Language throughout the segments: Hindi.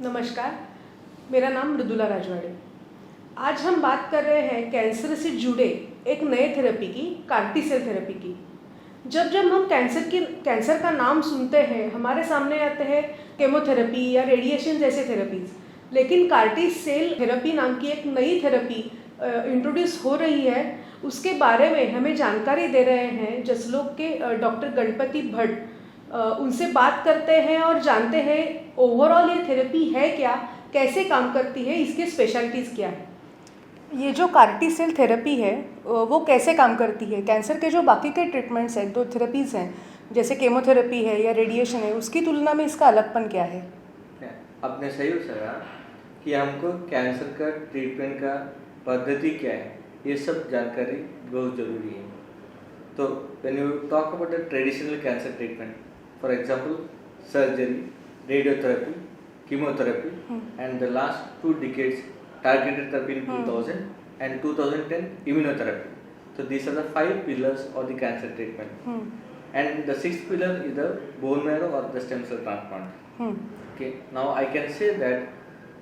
नमस्कार, मेरा नाम मृदुला राजवाड़े। आज हम बात कर रहे हैं कैंसर से जुड़े एक नए थेरेपी की, कार्टी सेल थेरेपी की। जब जब हम कैंसर का नाम सुनते हैं, हमारे सामने आते हैं केमोथेरेपी या रेडिएशन जैसे थेरेपीज, लेकिन कार्टी सेल थेरेपी नाम की एक नई थेरेपी इंट्रोड्यूस हो रही है। उसके बारे में हमें जानकारी दे रहे हैं जसलोक के डॉक्टर गणपति भट्ट। उनसे बात करते हैं और जानते हैं ओवरऑल ये थेरेपी है क्या, कैसे काम करती है, इसके स्पेशलिटीज़ क्या है। ये जो कार्टी सेल थेरेपी है वो कैसे काम करती है, कैंसर के जो बाकी के ट्रीटमेंट्स हैं, जो थेरेपीज़ हैं जैसे केमोथेरेपी है या रेडिएशन है, उसकी तुलना में इसका अलगपन क्या है। आपने सही बताया कि हमको कैंसर का ट्रीटमेंट का पद्धति क्या है, ये सब जानकारी बहुत ज़रूरी है। तो when you talk about the traditional cancer treatment, for example surgery, radiotherapy, chemotherapy, and the last 2 decades targeted therapy in 2000 and 2010 immunotherapy. So these are the 5 pillars of the cancer treatment. And the 6th pillar is the bone marrow or the stem cell transplant. Okay, now I can say that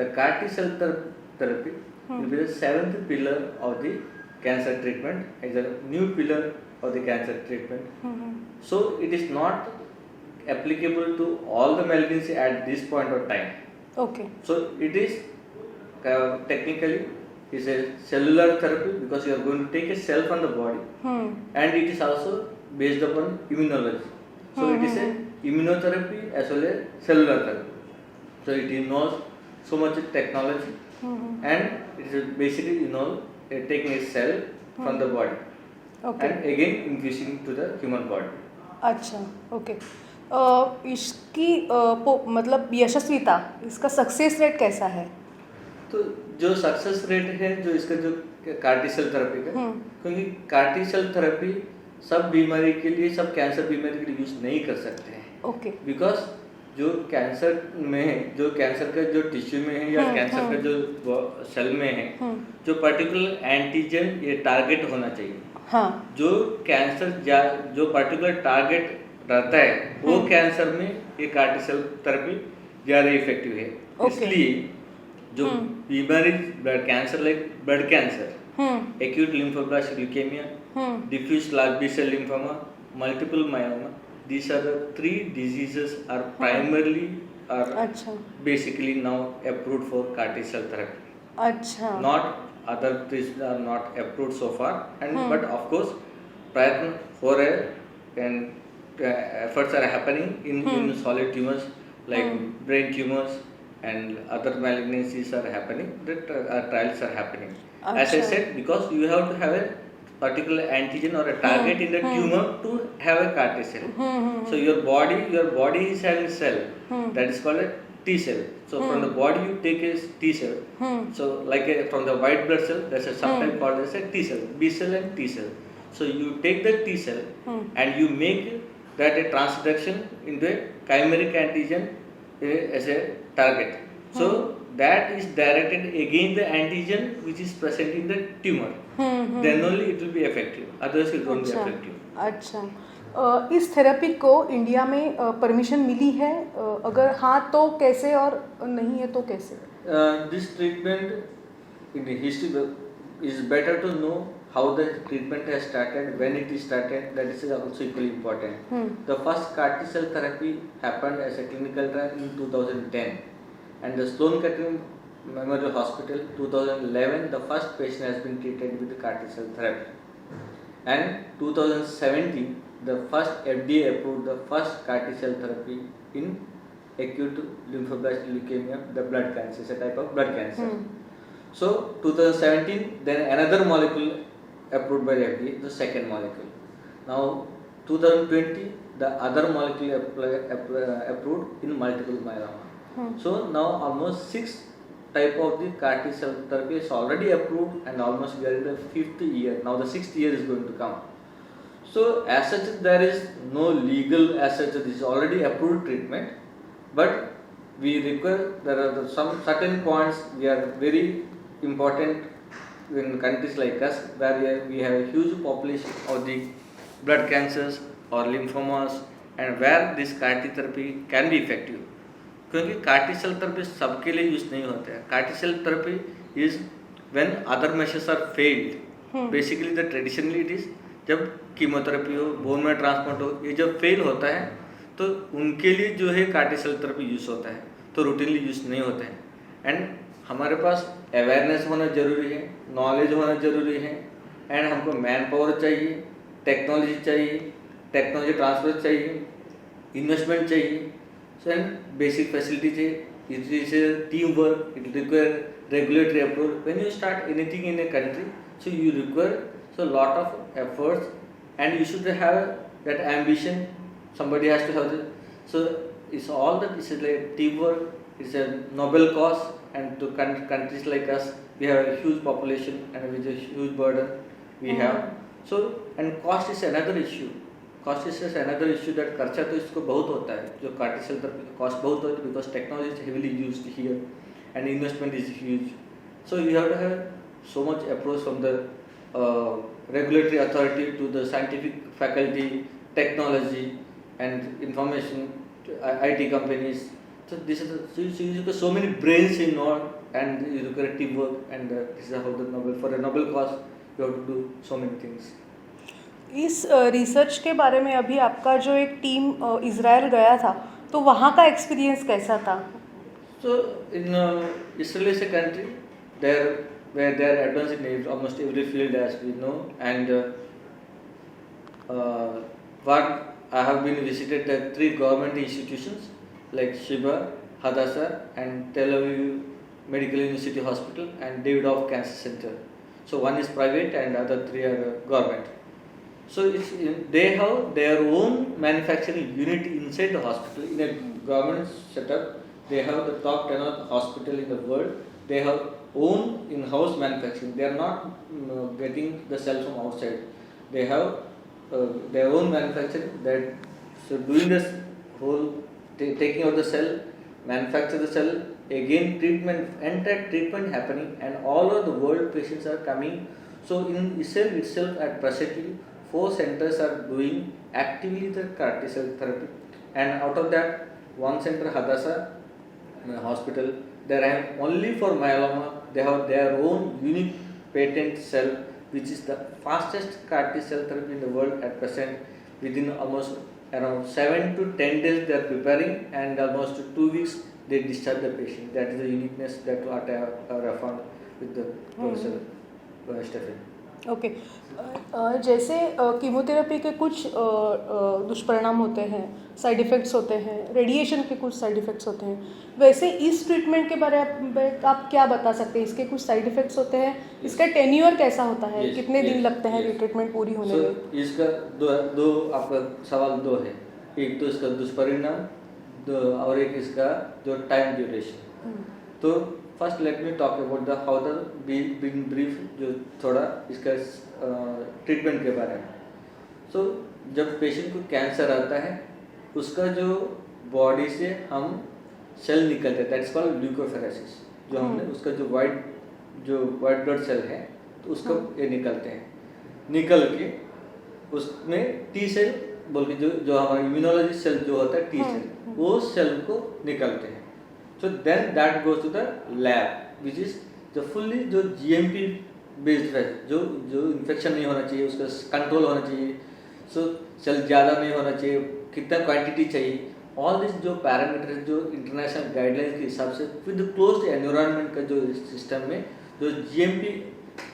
the CAR T cell therapy will be the 7th pillar of the cancer treatment, as a new pillar of the cancer treatment. So it is not applicable to all the malignancy at this point of time. Okay. So it is technically is a cellular therapy because you are going to take a cell from the body, and it is also based upon immunology. So it is a immunotherapy as well as cellular therapy. So it involves so much technology, and it is basically taking a cell from the body, and again infusing to the human body. अच्छा, ओके। इसकी मतलब यशस्विता, इसका सक्सेस रेट कैसा है। तो जो सक्सेस रेट है जो इसका जो कार्टी सेल थेरेपी का, क्योंकि कार्टी सेल थेरेपी सब बीमारी के लिए, सब कैंसर बीमारी के लिए यूज नहीं कर सकते हैं। ओके। बिकॉज जो कैंसर में है, जो कैंसर का जो टिश्यू में है या कैंसर का जो सेल में है, जो पर्टिकुलर एंटीजन ये टारगेट होना चाहिए। हाँ। जो कैंसर जो पर्टिकुलर टारगेट रहता है वो कैंसर में ये कार्टी सेल थेरेपी ज़्यादा इफेक्टिव है। इसलिए जो बीमारी blood cancer, like blood cancer, acute lymphoblastic leukaemia, diffuse large B cell lymphoma, multiple myoma, these are the 3 diseases are primarily basically now approved for CAR T cell therapy. अच्छा। Not other things are not approved so far, and but of course prayatna for and efforts are happening in solid tumors like brain tumors and other malignancies are happening. That trials are happening. As I said, because you have to have a particular antigen or a target in the tumor to have a CAR T cell. So your body is having a cell that is called a T cell. So from the body you take a T cell. So like from the white blood cell, there's a sometimes called as a T cell, B cell and T cell. So you take the T cell and you make that a transduction into a chimeric antigen as a target. So that is directed against the antigen which is present in the tumor. Then only it will be effective. Otherwise it won't be effective. अच्छा, इस थेरेपी को इंडिया में परमिशन मिली है? अगर हाँ तो कैसे, और नहीं है तो कैसे? This treatment in the history is better to know how the treatment has started, when it is started. That is also equally important. The first CAR T cell therapy happened as a clinical trial in 2010, and the Sloan Kettering Memorial Hospital 2011 the first patient has been treated with the CAR T cell therapy, and 2017 the first FDA approved the first CAR T cell therapy in acute lymphoblastic leukemia, the blood cancer, it's a type of blood cancer. So 2017 then another molecule approved by the FDA, the second molecule. Now 2020 the other molecule approved in multiple myeloma. So now almost 6 type of the CAR T cell therapy is already approved, and almost we are in the 5th year. Now the 6th year is going to come. So as such there is no legal as such, this is already approved treatment, but we require, there are some certain points we are very important in countries like us where we have a huge population of the blood cancers or lymphomas, and where this CAR T therapy can be effective. क्योंकि कार्टी सेल थेरेपी सबके लिए यूज नहीं होता है. CAR-T cell therapy is when other methods are failed. Basically the traditionally it is जब कीमोथेरेपी हो, बोन मैरो ट्रांसप्लांट हो, ये जब फेल होता है तो उनके लिए जो है कार्टी सेल थेरेपी यूज होता है, तो रूटीनली यूज नहीं होता है. एंड हमारे पास अवेयरनेस होना जरूरी है, नॉलेज होना जरूरी है, एंड हमको मैन पावर चाहिए, टेक्नोलॉजी चाहिए, टेक्नोलॉजी ट्रांसफर चाहिए, इन्वेस्टमेंट चाहिए, सो एंड बेसिक फैसिलिटी चाहिए. It is team work, it require regulatory approval. When you start anything in a country, so you require so lot of efforts, and you should have that ambition. Somebody has to have the, so it's all that is like teamwork. It's a noble cause, and to countries like us, we have a huge population and with a huge burden we have. So and cost is another issue. Cost is another issue that खर्चा तो इसको बहुत होता है, जो कार्टी सेल थेरेपी का कॉस्ट बहुत होता है, because technology is heavily used here and investment is huge. So you have to have so much approach from the regulatory authority to the scientific faculty, technology and information to IT companies. So this is so you got so many brains involved, and you require teamwork, and this is how the Nobel, for a Nobel cause you have to do so many things. इस रिसर्च के बारे में अभी आपका जो एक टीम इज़राइल गया था, तो वहाँ का एक्सपीरियंस कैसा था? So in Israel is a country there where they are advanced in almost every field, as we know, and what I have been visited the 3 government institutions like Shiba, Hadassah, and Tel Aviv Medical University Hospital and Davidoff Cancer Center. So one is private and other 3 are government. So they have their own manufacturing unit inside the hospital. In a government setup, they have the top 10 hospital in the world. They have own in-house manufacturing. They are not getting the cell from outside. They have their own manufacturing. That so doing this whole taking out the cell, manufacture the cell, again treatment, entire treatment happening, and all over the world patients are coming. So in Israel itself at presently 4 centers are doing actively the CAR-T cell therapy, and out of that 1 center, Hadassah hospital, they are only for myeloma. They have their own unique patent cell, which is the fastest CAR-T cell therapy in the world at present. Within almost around 7 to 10 days they are preparing, and almost 2 weeks they discharge the patient. That is the uniqueness that what I have found with the Professor Stephen. Okay जैसे कीमोथेरेपी के कुछ दुष्परिणाम होते हैं, साइड इफ़ेक्ट्स होते हैं, रेडिएशन के कुछ साइड इफ़ेक्ट्स होते हैं, वैसे इस ट्रीटमेंट के बारे में आप क्या बता सकते हैं? इसके कुछ साइड इफ़ेक्ट्स होते हैं, इसका टेन्योर कैसा होता है, कितने दिन लगते हैं ये ट्रीटमेंट पूरी होने में? इसका दो आपका सवाल 2 है. एक तो इसका दुष्परिणाम और एक इसका जो टाइम ड्यूरेशन. तो first let me talk about the how the been brief, जो थोड़ा इसका ट्रीटमेंट के बारे में. सो जब पेशेंट को कैंसर आता है, उसका जो बॉडी से हम सेल निकलते हैं, दैट इज कॉल्ड ल्यूकोफेरेसिस. जो हमने उसका जो वाइट ब्लड सेल है, तो उसको ये निकलते हैं. निकल के उसमें टी सेल बोल के जो हमारा इम्यूनोलॉजी सेल जो होता है, टी सेल, वो सेल को निकलते हैं. So then that goes to the lab, which is the fully जो GMP based है, जो इन्फेक्शन नहीं होना चाहिए, उसका कंट्रोल होना चाहिए, सो सेल ज़्यादा नहीं होना चाहिए, कितना क्वांटिटी चाहिए, ऑल दिस जो पैरामीटर जो इंटरनेशनल गाइडलाइंस के हिसाब से विद क्लोज्ड एनवायरनमेंट का जो सिस्टम में जो GMP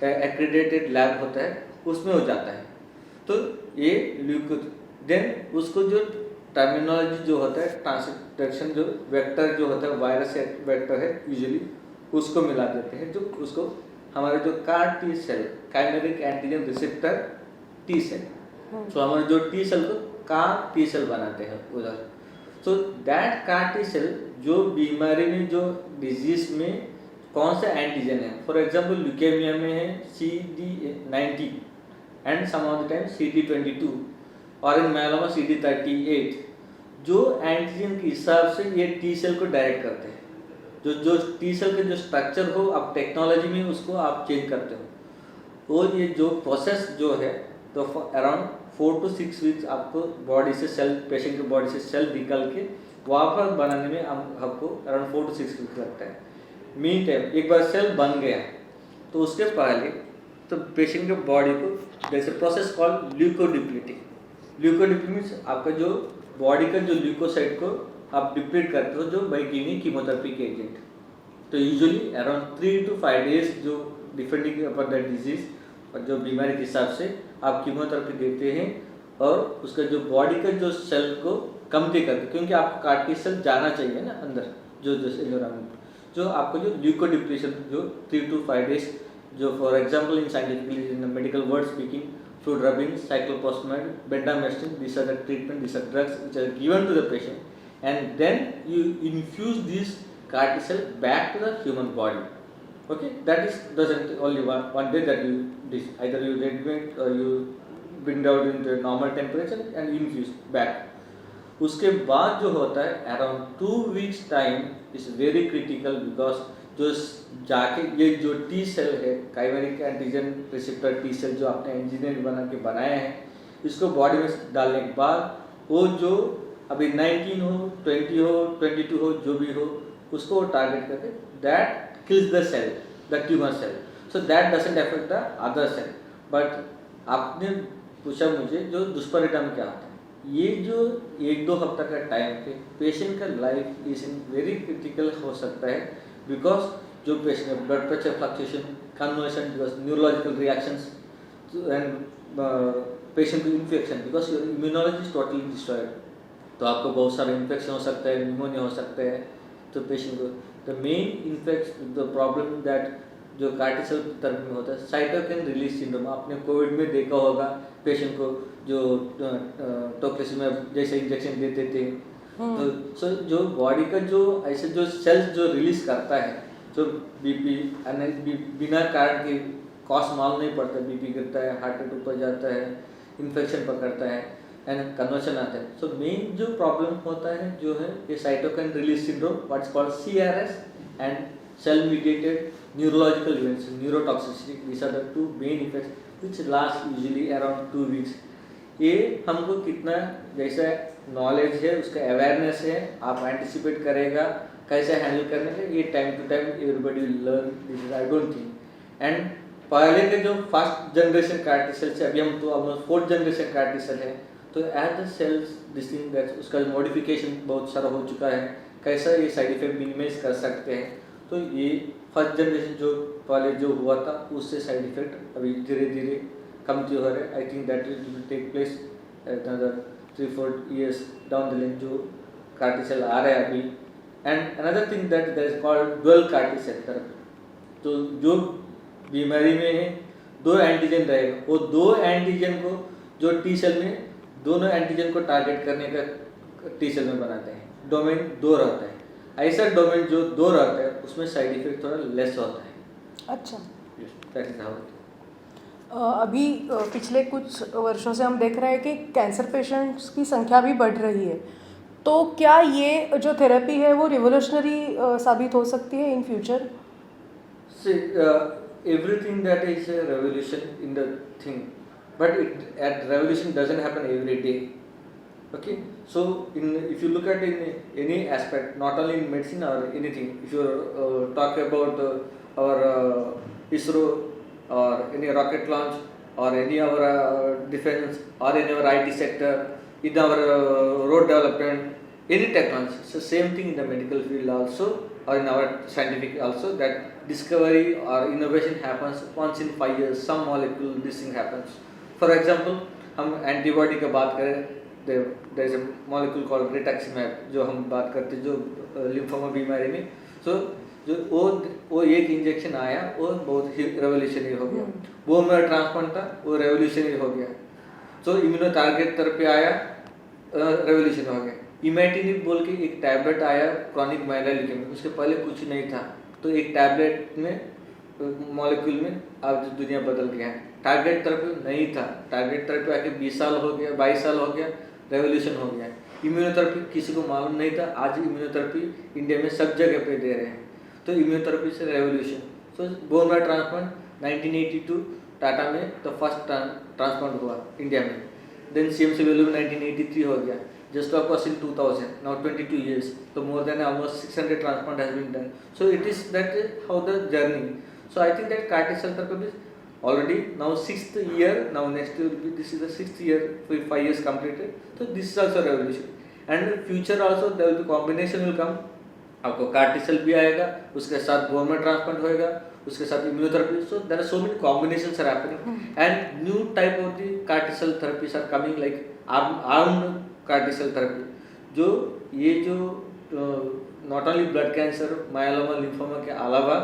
एक्रेडिटेड लैब होता है, उसमें हो जाता है. तो ये देन उसको जो टर्मिनोलॉजी जो होता है, ट्रांसक्रिप्शन जो वेक्टर जो होता है, वायरस वेक्टर है यूजुअली, उसको मिला देते हैं, जो उसको हमारे जो CAR T cell, chimeric antigen receptor T cell, so हमारे जो T सेल को CAR T सेल बनाते हैं उधर. So that CAR T cell जो बीमारी में, जो डिजीज में कौन सा एंटीजन है, फॉर एग्जाम्पल ल्यूकेमिया में है CD90 and some of the time CD22, और इन मायलोमा CD38, जो एंटीजन के हिसाब से ये टी सेल को डायरेक्ट करते हैं. जो टी सेल का जो स्ट्रक्चर हो, आप टेक्नोलॉजी में उसको आप चेंज करते हो. और ये जो प्रोसेस जो है, तो अराउंड 4 to 6 वीक्स आपको बॉडी से सेल, पेशेंट की बॉडी से सेल निकल के वापस बनाने में हमको अराउंड 4 to 6 वीक लगता है। मीन टाइम एक बार सेल बन गया तो उसके पहले तो पेशेंट के बॉडी को जैसे प्रोसेस कॉल्ड ल्यूकोडिप्लीटिंग। ल्यूकोडिप्लीट मीन्स आपका जो बॉडी का जो ल्यूकोसाइट को आप डिप्लीट करते हो जो बाई गिविंग कीमोथेरेपी के एजेंट। तो यूजुअली अराउंड 3 to 5 डेज जो डिपेंडिंग अपॉन दैट डिजीज और जो बीमारी के हिसाब से आप कीमोथेरेपी देते हैं और उसका जो बॉडी का जो सेल को कमती करते हैं, क्योंकि आपको CAR-T सेल जाना चाहिए ना अंदर जो एनवायरमेंट, जो आपको जो ल्यूकोडिप्लीशन जो 3 to 5 डेज जो for example in scientifically in medical word speaking fluid rubbing, cyclophosphamide, bendamustine, these are the treatment, these are drugs which are given to the patient, and then you infuse this CAR-T cell back to the human body. Okay, that is doesn't only one day that you this either you readmit or you bring down in the normal temperature and infuse back. उसके बाद जो होता है around 2 weeks time is very critical because जो जाके ये जो टी सेल है chimeric antigen receptor T cell जो आपने इंजीनियर बना के बनाया है इसको बॉडी में डालने के बाद वो जो अभी 19 हो 20 हो 22 हो जो भी हो उसको टारगेट करके that kills the cell the tumour cell, so that doesn't affect the other cell. But आपने पूछा मुझे जो दुष्परिणाम क्या होता है, ये जो 1-2 हफ्ता का टाइम पे पेशेंट का life is in very critical हो सकता है बिकॉज जो patient blood pressure fluctuation conversion because neurological reactions and patient को infection because your immunology is totally destroyed, तो आपको बहुत सारे इन्फेक्शन हो सकता है, निमोनिया हो सकता है। तो पेशेंट को the main infect the problem that जो CAR-T सेल थेरेपी में होता है साइटोकिन रिलीज सिंड्रोम, आपने कोविड में देखा होगा पेशेंट को जो टोक्लेसिमेब जैसे इंजेक्शन देते थे। तो सो जो बॉडी का जो ऐसे जो सेल्स जो रिलीज करता है जो बीपी बिना कारण के कॉज मालूम नहीं पड़ता, बीपी गिरता है, हार्ट रेट ऊपर जाता है, इन्फेक्शन पकड़ता है एंड कन्वर्शन आता है। सो मेन जो प्रॉब्लम होता है जो है ये cytokine release syndrome what's called CRS and cell mediated neurological events neurotoxicity, these are the 2 main effects which last usually around 2 weeks. ये हमको कितना जैसा नॉलेज है उसका अवेयरनेस है आप एंटिसिपेट करेगा कैसे हैंडल करने का, ये time to time everybody will learn this is I don't think. And पहले के जो फर्स्ट जनरेशन CAR-T सेल से अभी हम तो almost 4th generation CAR-T cell है, तो as the cells this thing that उसका मॉडिफिकेशन बहुत सारा हो चुका है, कैसा ये साइड इफेक्ट मिनिमाइज कर सकते हैं। तो ये फर्स्ट जनरेशन जो पहले जो हुआ था उससे साइड इफेक्ट अभी धीरे धीरे कम हो रहे। I think that will take place another 3-4 years down the line जो CAR-T सेल आ रहा है अभी। And another thing that is called dual CAR-T cell therapy, तो जो बीमारी में है 2 एंटीजन रहेगा, वो 2 एंटीजन को जो टी सेल में दोनों एंटीजन को टारगेट करने का टी सेल में बनाते हैं, डोमेन 2 रहता है। ऐसा डोमेन जो 2 रहता है उसमें साइड इफेक्ट थोड़ा लेस होता है। अच्छा, दैट इज हाउ। अभी पिछले कुछ वर्षों से हम देख रहे हैं कि कैंसर पेशेंट्स की संख्या भी बढ़ रही है, तो क्या ये जो थेरेपी है वो रिवोल्यूशनरी साबित हो सकती है in future? Everything that is a revolution in the thing, but revolution doesn't happen every day. Okay, so if you look at in any aspect, not only in medicine or anything, if you talk about our ISRO or any rocket launch or any of our defense or in our IT sector, in our road development, any technology, it's the same thing in the medical field also or in our scientific also, that discovery or innovation happens once in 5 years, some molecule this thing happens. For example, हम एंटीबॉडी का बात करें, there is a molecule called rituximab जो हम बात करते जो लिम्फोमा बीमारी में, so जो वो एक इंजेक्शन आया वो बहुत ही रेवोल्यूशनरी हो गया। बोन मैरो ट्रांसप्लांट था वो रेवोल्यूशनरी हो गया। so इम्यूनो टारगेट थेरेपी आया रेवोल्यूशन हो गया। इमेटिनिब बोल के एक टैबलेट आया क्रॉनिक माइल्ड ल्यूकेमिया, उसके पहले कुछ नहीं था, तो एक टैबलेट में मॉलिक्यूल में आज दुनिया बदल गया है। टारगेट थेरेपी नहीं था, टारगेट थेरेपी आके 20 साल हो गया, 22 साल हो गया, रेवोल्यूशन हो गया। इम्यूनोथेरेपी किसी को मालूम नहीं था, आज इम्यूनोथेरेपी इंडिया में सब जगह पे दे रहे हैं, तो इम्यूनोथेरेपी से रेवोल्यूशन। सो बोन मैरो ट्रांसप्लांट 1982 टाटा में तो फर्स्ट ट्रांसप्लांट हुआ इंडिया में, देन CMC वैल्यू में 1983 हो गया। just of course in 2000, now 22 years, so more than almost 600 transplant has been done. So it is that how the journey. So I think that CAR T cell therapy is already now 6th year, now next year will be, this is the 6th year, 5 years completed. So this is also revolution, and future also there will be combination will come. आपको CAR T cell भी आएगा, उसके साथ बोन ट्रांसप्लांट होएगा, उसके साथ immunotherapy. So there are so many combinations are happening, and new type of the CAR T cell therapies are coming, like armed CAR T cell therapy. जो ये जो not only blood cancer, myeloma, lymphoma के अलावा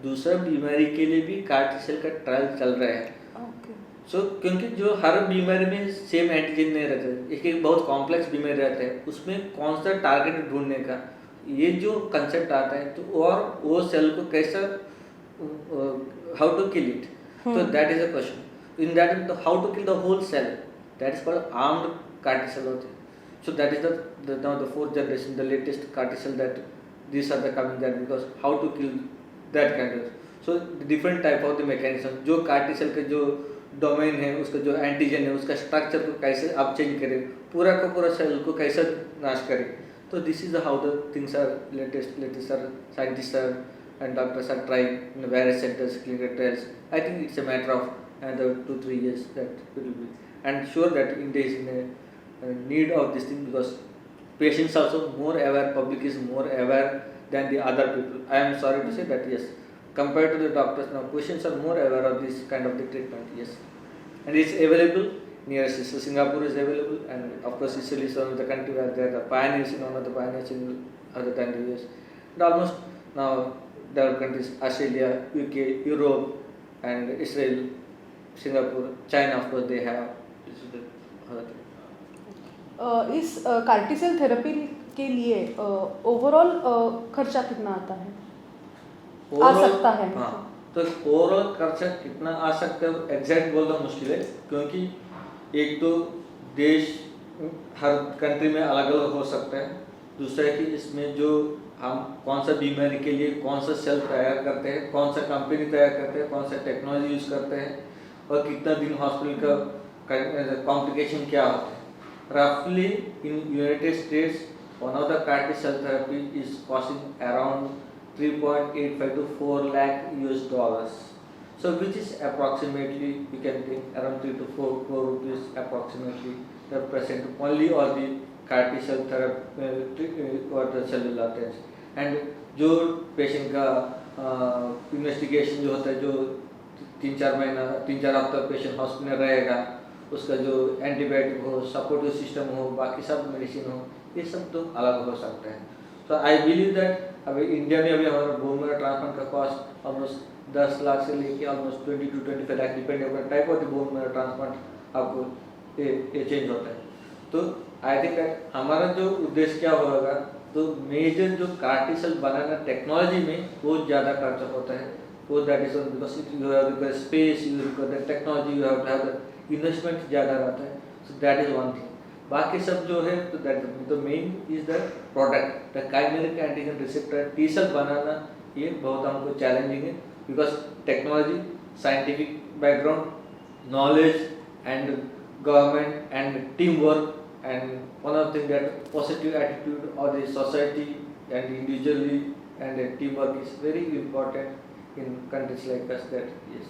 दूसरा बीमारी के लिए भी CAR T cell का ट्रायल चल रहा है. सो क्योंकि जो हर बीमारी में सेम एंटीजन नहीं रहता, एक बहुत कॉम्प्लेक्स बीमारी रहता है, उसमें कौन सा टारगेट ढूंढने का ये जो कंसेप्ट आता है, तो और वो सेल को कैसा हाउ टू किल इट, तो that is a question. In that how to kill the whole cell, that is called armed CAR T cell होते हैं. So that is the now the fourth generation, the latest CAR T cell, that these are the coming that, because how to kill that kind of. So the different type of the mechanism, जो CAR T cell के जो डोमेन है, उसका जो एंटीजन है, उसका स्ट्रक्चर को कैसे आप चेंज करें, पूरा का पूरा सेल को कैसे नाश करें. तो this is how the things are latest are scientist are and doctors are trying in various centers, clinical trials. I think it's a matter of another 2-3 years that will be, and sure that India is in a need of this thing, because patients also more aware, public is more aware than the other people. I am sorry to say that, yes, compared to the doctors now, patients are more aware of this kind of the treatment, yes, and it's available nearest. So Singapore is available, and of course Italy is one of the country where they are the pioneers, in one of the pioneers in other than the US, and almost now developed countries, Australia, UK, Europe, and Israel, Singapore, China, of course they have. This is the other thing. इस CAR T cell थेरेपी के लिए ओवरऑल खर्चा कितना आता है, आ सकता है? हाँ, तो ओवरऑल खर्चा कितना आ सकता है एग्जैक्ट बोलना मुश्किल है, क्योंकि एक तो देश हर कंट्री में अलग अलग हो सकता है. दूसरा है कि इसमें जो हम कौन सा बीमारी के लिए कौन सा सेल तैयार करते हैं, कौन सा कंपनी तैयार करते हैं, कौन सा टेक्नोलॉजी यूज़ करते हैं, और कितना दिन हॉस्पिटल का कॉम्प्लिकेशन क्या होता है. Roughly in United States, one of the CAR T cell therapy is costing around 3.85 to 4 lakh US dollars. So which is approximately, you can think around 3 to 4 crore rupees approximately represent only or the CAR T cell therapy or the cellular test. And जो पेशेंट का इन्वेस्टिगेशन जो होता है, जो 3-4 महीना 3-4 हफ्ता पेशेंट हॉस्पिटल में रहेगा, उसका जो एंटीबायोटिक हो, सपोर्टिव सिस्टम हो, बाकी सब मेडिसिन हो, ये सब तो अलग हो सकता है. तो आई बिलीव दैट अभी इंडिया में अभी हमारा बोन मैरो ट्रांसप्लांट का कॉस्ट ऑलमोस्ट 10 लाख से लेके almost 20 to 25 lakh depend upon type of the bone marrow transplant आपको ये चेंज होता है. तो आई थिंक दैट हमारा जो उद्देश्य क्या होगा, तो मेजर जो CAR T cell बनाना टेक्नोलॉजी में बहुत ज़्यादा खर्चा होता है. वो that is because you have space, you have the technology, you have the investment ज़्यादा रहता है. So that is one thing. बाकी सब जो है, तो that the main is the product, the chimeric antigen receptor T cell बनाना, ये बहुत हमको चैलेंजिंग है, because technology, scientific background, knowledge, and government and team work, and one of the thing that positive attitude of the society and individually and teamwork is very important in countries like us. That yes.